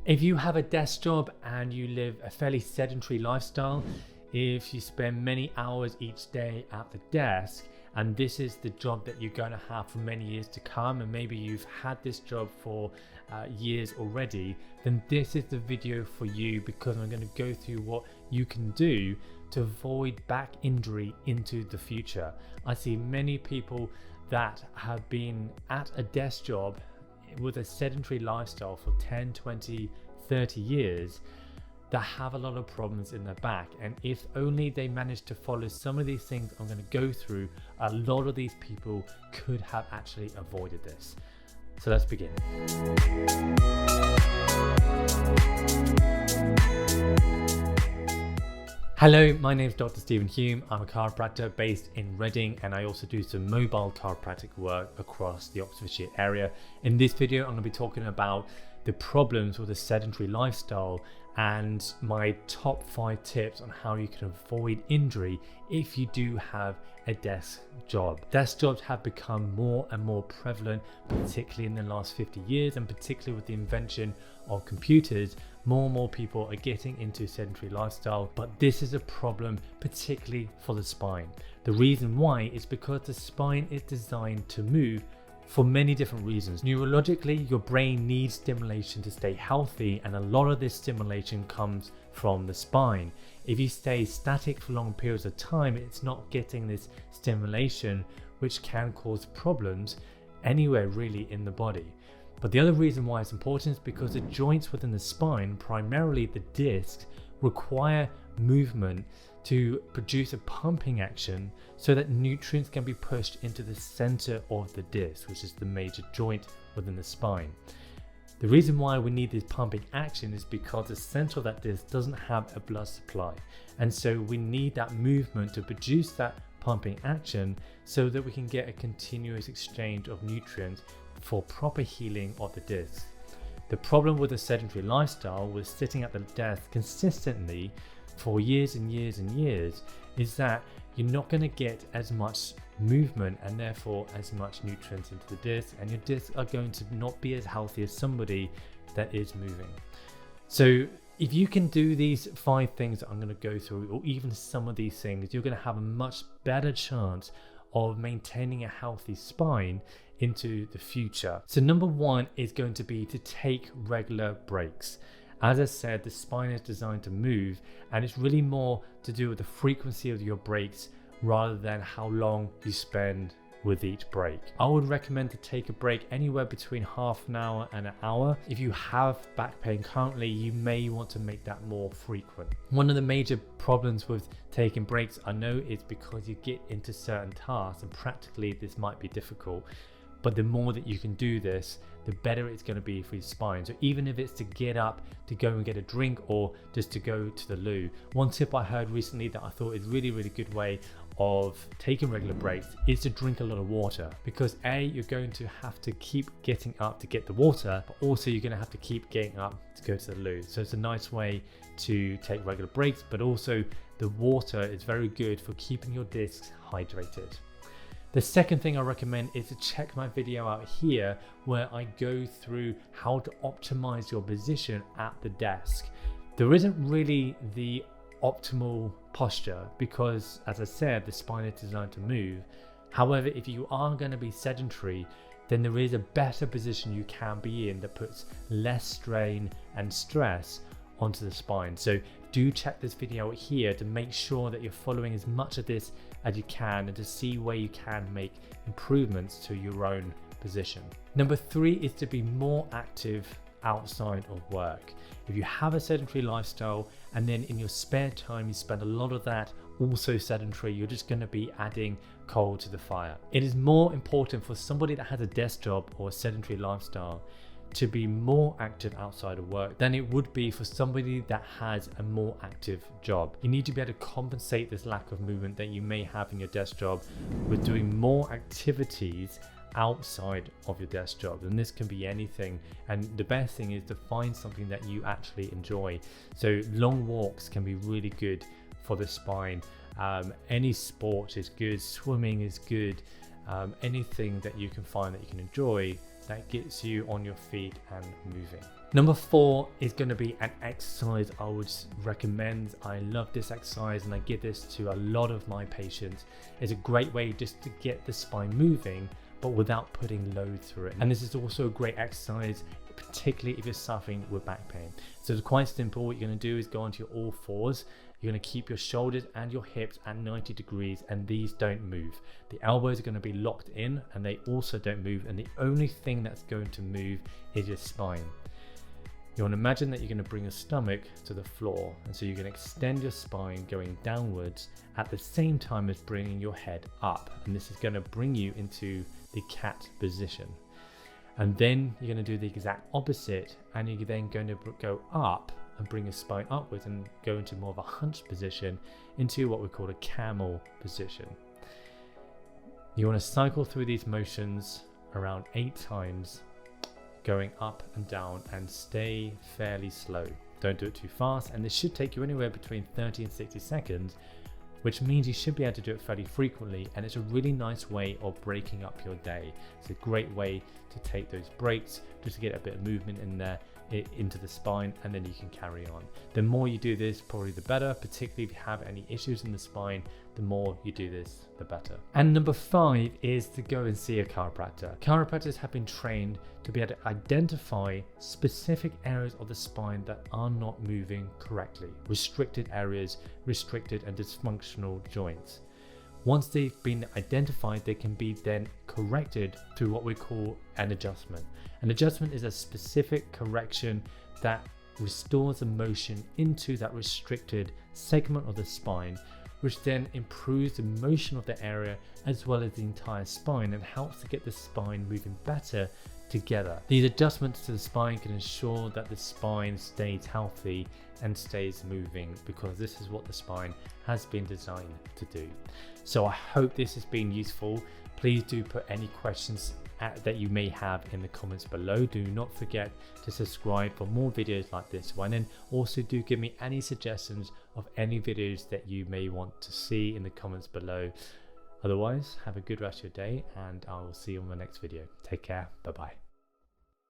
If you have a desk job and you live a fairly sedentary lifestyle, if you spend many hours each day at the desk, and this is the job that you're going to have for many years to come, and maybe you've had this job for years already, then this is the video for you, because I'm going to go through what you can do to avoid back injury into the future. I see many people that have been at a desk job with a sedentary lifestyle for 10, 20, 30 years that have a lot of problems in their back, and if only they manage to follow some of these things I'm going to go through, a lot of these people could have actually avoided this. So let's begin. Hello, my name is Dr. Stephen Hulme. I'm a chiropractor based in Reading, and I also do some mobile chiropractic work across the Oxfordshire area. In this video, I'm going to be talking about the problems with a sedentary lifestyle and my top 5 tips on how you can avoid injury if you do have a desk job. Desk jobs have become more and more prevalent, particularly in the last 50 years, and particularly with the invention of computers, more and more people are getting into sedentary lifestyle, but this is a problem particularly for the spine. The reason why is because the spine is designed to move for many different reasons. Neurologically, your brain needs stimulation to stay healthy, and a lot of this stimulation comes from the spine. If you stay static for long periods of time, it's not getting this stimulation, which can cause problems anywhere really in the body. But the other reason why it's important is because the joints within the spine, primarily the discs, require movement to produce a pumping action so that nutrients can be pushed into the center of the disc, which is the major joint within the spine. The reason why we need this pumping action is because the center of that disc doesn't have a blood supply, and so we need that movement to produce that pumping action so that we can get a continuous exchange of nutrients for proper healing of the disc. The problem with a sedentary lifestyle, with sitting at the desk consistently for years and years and years, is that you're not going to get as much movement and therefore as much nutrients into the disc, and your discs are going to not be as healthy as somebody that is moving. So if you can do these 5 things that I'm going to go through, or even some of these things, you're going to have a much better chance of maintaining a healthy spine into the future. So number 1 is going to be to take regular breaks. As I said, the spine is designed to move, and it's really more to do with the frequency of your breaks rather than how long you spend with each break. I would recommend to take a break anywhere between half an hour and an hour. If you have back pain currently, you may want to make that more frequent. One of the major problems with taking breaks, I know, is because you get into certain tasks, and practically this might be difficult. But the more that you can do this, the better it's going to be for your spine. So even if it's to get up to go and get a drink, or just to go to the loo. One tip I heard recently that I thought is really good way of taking regular breaks is to drink a lot of water, because you're going to have to keep getting up to get the water, but also you're going to have to keep getting up to go to the loo. So it's a nice way to take regular breaks, but also the water is very good for keeping your discs hydrated. The second thing I recommend is to check my video out here, where I go through how to optimize your position at the desk. There isn't really the optimal posture because, as I said, the spine is designed to move. However, if you are going to be sedentary, then there is a better position you can be in that puts less strain and stress onto the spine. So do check this video out here to make sure that you're following as much of this as you can, and to see where you can make improvements to your own position. Number 3 is to be more active outside of work. If you have a sedentary lifestyle and then in your spare time you spend a lot of that also sedentary, you're just going to be adding coal to the fire. It is more important for somebody that has a desk job or a sedentary lifestyle to be more active outside of work than it would be for somebody that has a more active job. You need to be able to compensate this lack of movement that you may have in your desk job with doing more activities outside of your desk job, and this can be anything. And the best thing is to find something that you actually enjoy. So long walks can be really good for the spine. Any sport is good, swimming is good. Anything that you can find that you can enjoy that gets you on your feet and moving. Number 4 is going to be an exercise I would recommend. I love this exercise and I give this to a lot of my patients. It's a great way just to get the spine moving, but without putting load through it. And this is also a great exercise, particularly if you're suffering with back pain. So it's quite simple. What you're going to do is go onto your all fours. You're going to keep your shoulders and your hips at 90 degrees, and these don't move. The elbows are going to be locked in and they also don't move, and the only thing that's going to move is your spine. You want to imagine that you're going to bring your stomach to the floor, and so you're going to extend your spine going downwards at the same time as bringing your head up, and this is going to bring you into the cat position. And then you're going to do the exact opposite, and you're then going to go up and bring your spine upwards and go into more of a hunched position into what we call a camel position. You want to cycle through these motions around 8 times, going up and down, and stay fairly slow. Don't do it too fast, and this should take you anywhere between 30 and 60 seconds, which means you should be able to do it fairly frequently, and it's a really nice way of breaking up your day. It's a great way to take those breaks just to get a bit of movement in there into the spine, and then you can carry on. The more you do this, probably the better, particularly if you have any issues in the spine. The more you do this, the better. And number 5 is to go and see a chiropractor. Chiropractors have been trained to be able to identify specific areas of the spine that are not moving correctly, restricted areas, restricted and dysfunctional joints. Once they've been identified, they can be then corrected through what we call an adjustment. An adjustment is a specific correction that restores the motion into that restricted segment of the spine, which then improves the motion of the area as well as the entire spine and helps to get the spine moving better together. These adjustments to the spine can ensure that the spine stays healthy and stays moving, because this is what the spine has been designed to do. So I hope this has been useful. Please do put any questions that you may have in the comments below. Do not forget to subscribe for more videos like this one, and also do give me any suggestions of any videos that you may want to see in the comments below. Otherwise, have a good rest of your day, and I will see you on the next video. Take care. Bye bye.